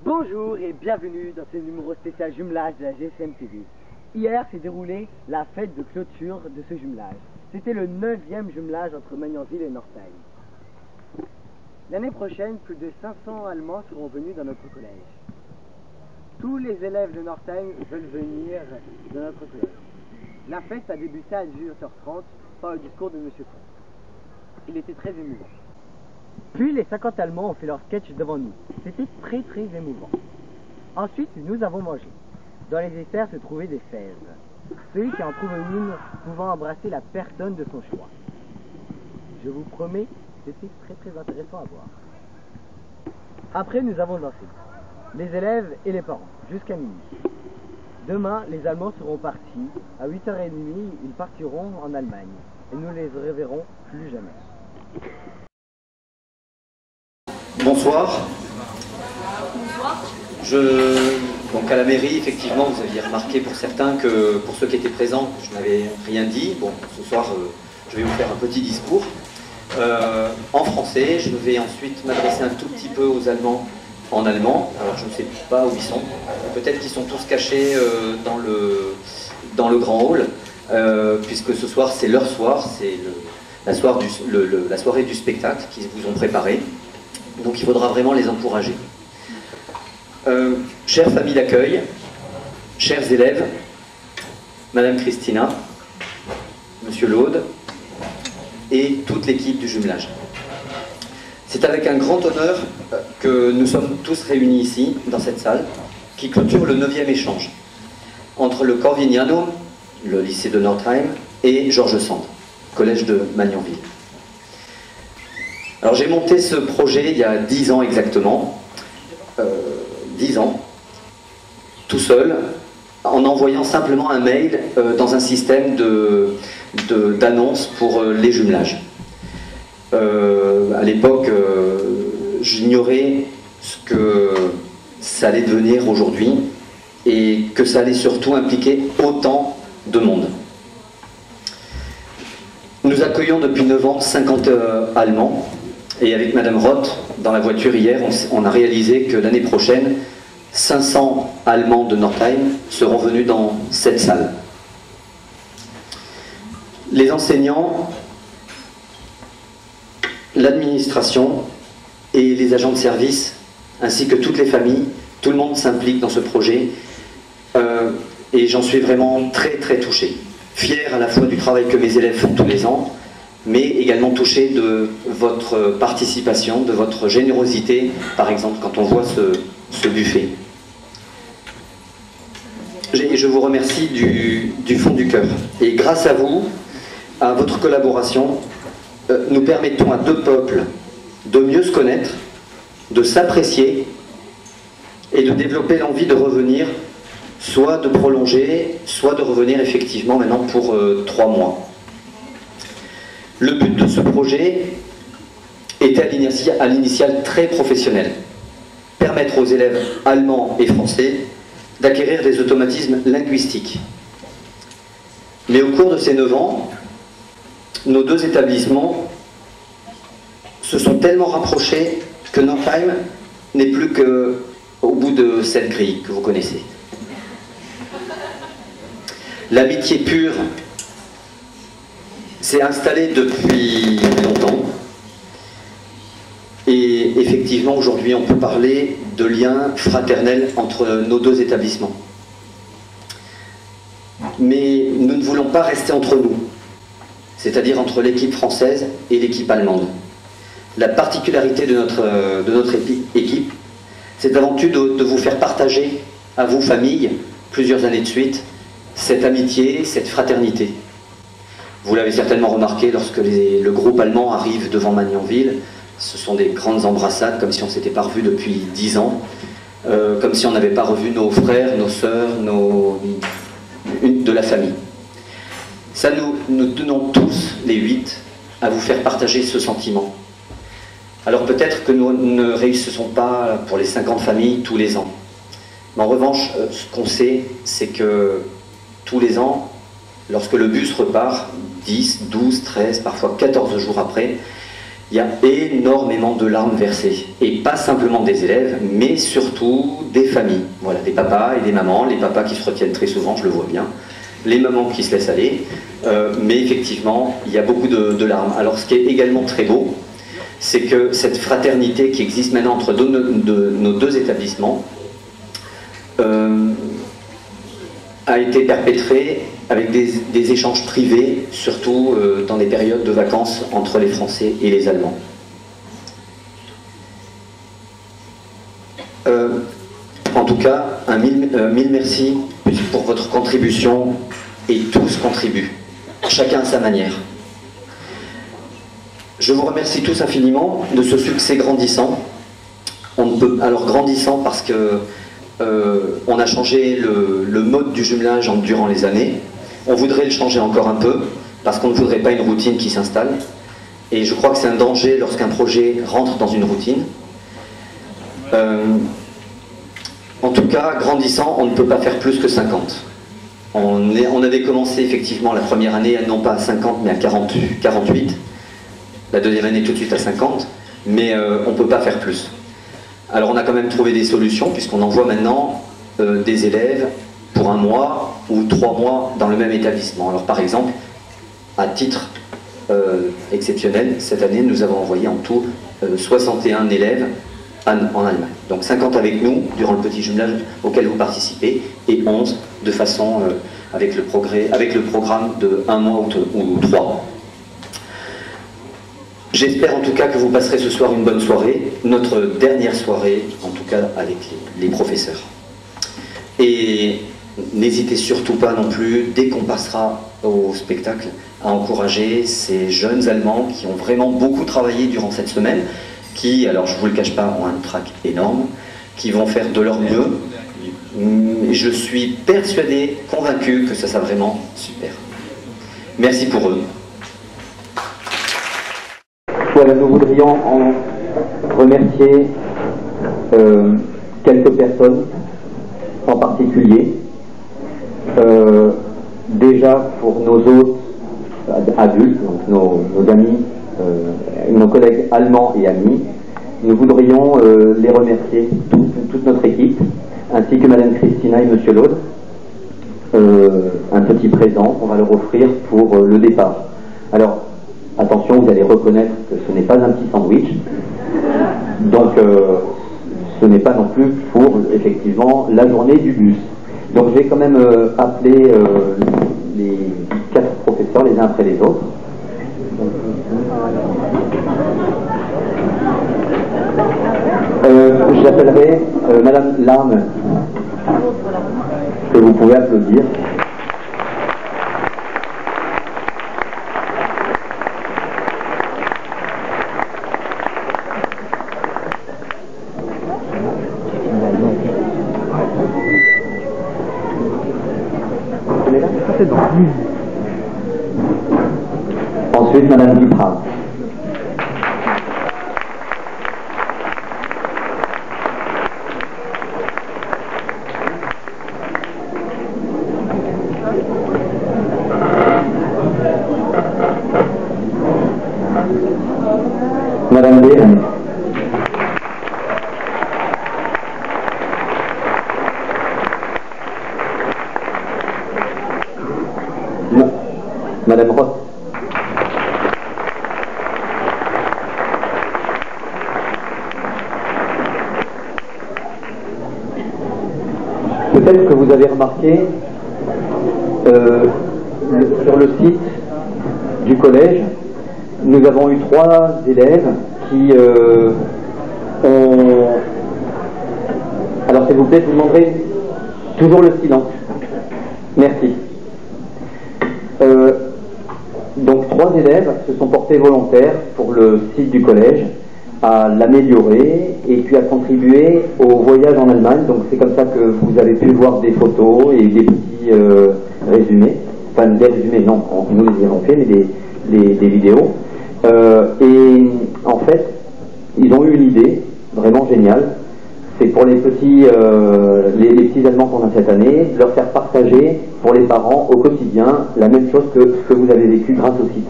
Bonjour et bienvenue dans ce numéro spécial jumelage de la GSM TV. Hier s'est déroulée la fête de clôture de ce jumelage. C'était le 9e jumelage entre Magnanville et Northeim. L'année prochaine, plus de 500 Allemands seront venus dans notre collège. Tous les élèves de Northeim veulent venir dans notre collège. La fête a débuté à 18h30 par le discours de M. Comte. Il était très émouvant. Puis les 50 Allemands ont fait leur sketch devant nous. C'était très émouvant. Ensuite, nous avons mangé. Dans les desserts se trouvaient des fèves. Celui qui en trouve une pouvant embrasser la personne de son choix. Je vous promets, c'était très intéressant à voir. Après, nous avons dansé. Les élèves et les parents, jusqu'à minuit. Demain, les Allemands seront partis. À 8h30, ils partiront en Allemagne. Et nous les reverrons plus jamais. Bonsoir. Donc à la mairie, effectivement, vous aviez remarqué pour certains que pour ceux qui étaient présents, je n'avais rien dit. Bon, ce soir, je vais vous faire un petit discours en français. Je vais ensuite m'adresser un tout petit peu aux Allemands en allemand. Alors je ne sais pas où ils sont. Peut-être qu'ils sont tous cachés dans le grand hall, puisque ce soir, c'est leur soir, c'est la soirée du spectacle qu'ils vous ont préparé. Donc il faudra vraiment les encourager. Chère famille d'accueil, chers élèves, Madame Christina, Monsieur Laude et toute l'équipe du jumelage. C'est avec un grand honneur que nous sommes tous réunis ici, dans cette salle, qui clôture le 9e échange entre le Corvignano, le lycée de Northeim, et Georges Sand, collège de Magnanville. Alors j'ai monté ce projet il y a 10 ans exactement, 10 ans, tout seul, en envoyant simplement un mail dans un système d'annonce pour les jumelages. À l'époque, j'ignorais ce que ça allait devenir aujourd'hui et que ça allait surtout impliquer autant de monde. Nous accueillons depuis 9 ans 50 Allemands. Et avec Madame Roth, dans la voiture hier, on a réalisé que l'année prochaine, 500 Allemands de Northeim seront venus dans cette salle. Les enseignants, l'administration et les agents de service, ainsi que toutes les familles, tout le monde s'implique dans ce projet. Et j'en suis vraiment très touché. Fier à la fois du travail que mes élèves font tous les ans, mais également touché de votre participation, de votre générosité, par exemple quand on voit ce buffet. Je vous remercie du fond du cœur. Et grâce à vous, à votre collaboration, nous permettons à deux peuples de mieux se connaître, de s'apprécier et de développer l'envie de revenir, soit de prolonger, soit de revenir effectivement maintenant pour 3 mois. Le but de ce projet était à l'initiale très professionnel. Permettre aux élèves allemands et français d'acquérir des automatismes linguistiques. Mais au cours de ces 9 ans, nos deux établissements se sont tellement rapprochés que Northeim n'est plus qu'au bout de cette grille que vous connaissez. L'amitié pure s'est installé depuis longtemps et effectivement aujourd'hui on peut parler de liens fraternels entre nos deux établissements. Mais nous ne voulons pas rester entre nous, c'est-à-dire entre l'équipe française et l'équipe allemande. La particularité de notre équipe, c'est avant tout de vous faire partager à vous familles, plusieurs années de suite, cette amitié, cette fraternité. Vous l'avez certainement remarqué lorsque le groupe allemand arrive devant Magnanville, ce sont des grandes embrassades, comme si on ne s'était pas revus depuis 10 ans, comme si on n'avait pas revu nos frères, nos sœurs, de la famille. Ça, nous tenons tous, les 8, à vous faire partager ce sentiment. Alors peut-être que nous ne réussissons pas pour les 50 familles tous les ans. Mais en revanche, ce qu'on sait, c'est que tous les ans, lorsque le bus repart, 10, 12, 13, parfois 14 jours après, il y a énormément de larmes versées. Et pas simplement des élèves, mais surtout des familles. Voilà, des papas et des mamans, les papas qui se retiennent très souvent, je le vois bien, les mamans qui se laissent aller, mais effectivement, il y a beaucoup de larmes. Alors ce qui est également très beau, c'est que cette fraternité qui existe maintenant entre nos deux établissements a été perpétrée avec des échanges privés, surtout dans des périodes de vacances entre les Français et les Allemands. En tout cas, mille merci pour votre contribution, et tous contribuent, chacun à sa manière. Je vous remercie tous infiniment de ce succès grandissant. Alors grandissant parce que on a changé le mode du jumelage durant les années. On voudrait le changer encore un peu, parce qu'on ne voudrait pas une routine qui s'installe. Et je crois que c'est un danger lorsqu'un projet rentre dans une routine. En tout cas, grandissant, on ne peut pas faire plus que 50. On avait commencé effectivement la première année, non pas à 50, mais à 48. La deuxième année tout de suite à 50, mais on ne peut pas faire plus. Alors on a quand même trouvé des solutions, puisqu'on envoie maintenant des élèves pour 1 mois ou 3 mois dans le même établissement. Alors par exemple, à titre exceptionnel, cette année nous avons envoyé en tout 61 élèves en Allemagne. Donc 50 avec nous durant le petit jumelage auquel vous participez, et 11 de façon avec le programme de 1 mois ou 3. J'espère en tout cas que vous passerez ce soir une bonne soirée, notre dernière soirée, en tout cas avec les professeurs. Et n'hésitez surtout pas non plus, dès qu'on passera au spectacle, à encourager ces jeunes Allemands qui ont vraiment beaucoup travaillé durant cette semaine, qui, alors je ne vous le cache pas, ont un trac énorme, qui vont faire de leur mieux. Je suis persuadé, convaincu que ça sera vraiment super. Merci pour eux. Voilà, nous voudrions en remercier quelques personnes en particulier. Déjà pour nos hôtes adultes, donc nos amis, nos collègues allemands et amis, nous voudrions les remercier, toute notre équipe, ainsi que Madame Christina et Monsieur Laude. Un petit présent qu'on va leur offrir pour le départ. Alors, attention, vous allez reconnaître que ce n'est pas un petit sandwich, donc ce n'est pas non plus pour effectivement la journée du bus. Donc je vais quand même appeler les 4 professeurs les uns après les autres. J'appellerai Madame Larme, que vous pouvez applaudir. Ensuite, Madame Duprat. Madame Béhan. Madame Roth. Peut-être que vous avez remarqué sur le site du collège, nous avons eu 3 élèves qui ont... Alors s'il vous plaît, je vous demanderai toujours le silence. Merci. Donc 3 élèves se sont portés volontaires pour le site du collège à l'améliorer et puis à contribuer au voyage en Allemagne. Donc c'est comme ça que vous avez pu voir des photos et des petits résumés. Enfin des résumés, non, nous les avons fait, mais des vidéos. Et en fait, ils ont eu une idée vraiment géniale. C'est pour les petits Allemands qu'on a cette année, de leur faire partager pour les parents au quotidien la même chose que ce que vous avez vécu grâce au site.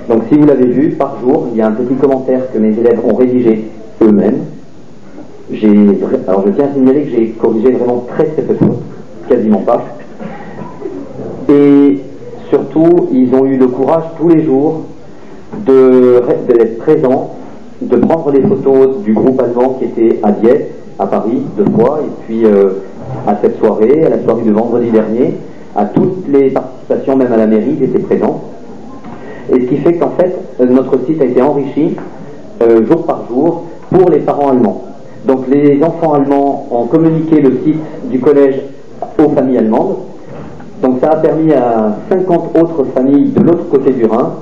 Donc si vous l'avez vu, par jour, il y a un petit commentaire que mes élèves ont rédigé eux-mêmes. Alors je tiens à signaler que j'ai corrigé vraiment très peu de fautes, quasiment pas. Et surtout, ils ont eu le courage tous les jours d'être présents, de prendre les photos du groupe allemand qui était à Dieppe, à Paris, 2 fois, et puis à cette soirée, à la soirée de vendredi dernier, à toutes les participations, même à la mairie, ils étaient présents. Et ce qui fait qu'en fait, notre site a été enrichi jour par jour pour les parents allemands. Donc les enfants allemands ont communiqué le site du collège aux familles allemandes. Donc ça a permis à 50 autres familles de l'autre côté du Rhin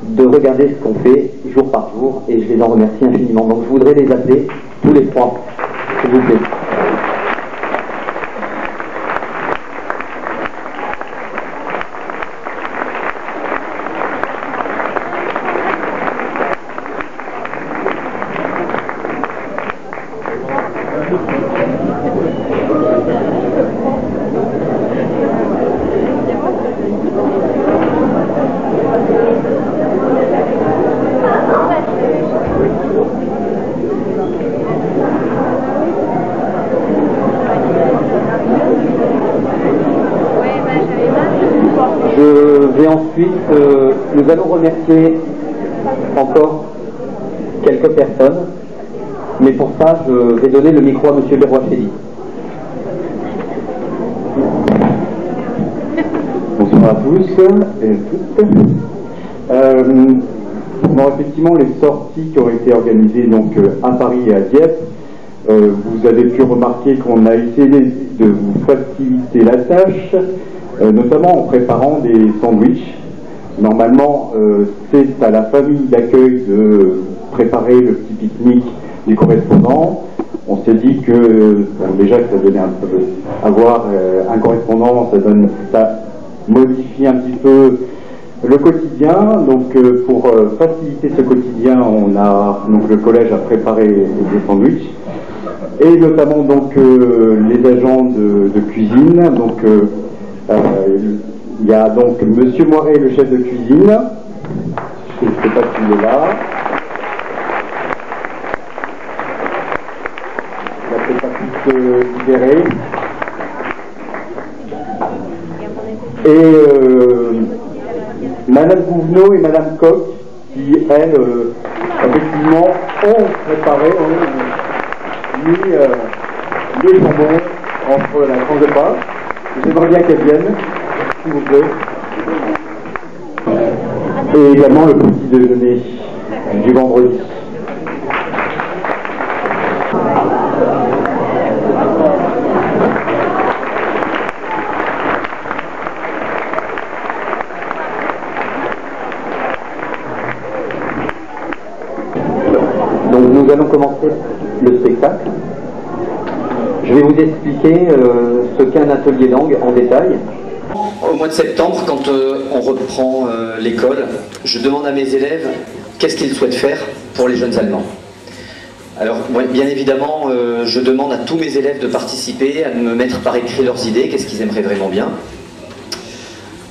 de regarder ce qu'on fait jour par jour, et je les en remercie infiniment. Donc je voudrais les appeler tous les 3, s'il vous plaît. Et ensuite, nous allons remercier encore quelques personnes, mais pour ça, je vais donner le micro à M. Berroy-Chély. Bonsoir à tous et toutes. Bon, effectivement, les sorties qui ont été organisées donc, à Paris et à Dieppe, vous avez pu remarquer qu'on a essayé de vous faciliter la tâche, notamment en préparant des sandwichs. Normalement, c'est à la famille d'accueil de préparer le petit pique-nique du correspondant. On s'est dit que, bon, déjà que ça donnait un peu, avoir un correspondant, ça modifie un petit peu le quotidien. Donc, pour faciliter ce quotidien, donc le collège a préparé des sandwichs. Et notamment donc les agents de cuisine. Donc, il y a donc Monsieur Moiret, le chef de cuisine. Je ne sais pas s'il est là. Il a peut-être pas pu se libérer. Et Madame Gouvenot et Madame Coq, qui elles, effectivement, ont préparé, ont mis les jambons entre la tranche de pain. J'aimerais bien qu'elles viennent, s'il vous plaît. Et également le petit déjeuner du vendredi. Donc nous allons commencer le spectacle. Je vais vous expliquer ce qu'est un atelier langue en détail. Au mois de septembre, quand on reprend l'école, je demande à mes élèves qu'est-ce qu'ils souhaitent faire pour les jeunes Allemands. Alors, bien évidemment, je demande à tous mes élèves de participer, à me mettre par écrit leurs idées, qu'est-ce qu'ils aimeraient vraiment bien.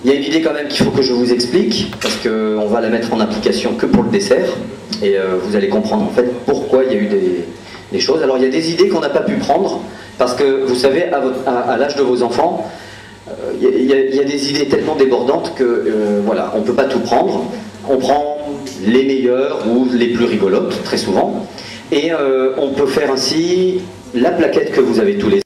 Il y a une idée quand même qu'il faut que je vous explique, parce qu'on va la mettre en application que pour le dessert, et vous allez comprendre en fait pourquoi il y a eu des choses. Alors il y a des idées qu'on n'a pas pu prendre, parce que vous savez, à l'âge de vos enfants, il y a des idées tellement débordantes que voilà, on ne peut pas tout prendre. On prend les meilleures ou les plus rigolotes, très souvent, et on peut faire ainsi la plaquette que vous avez tous les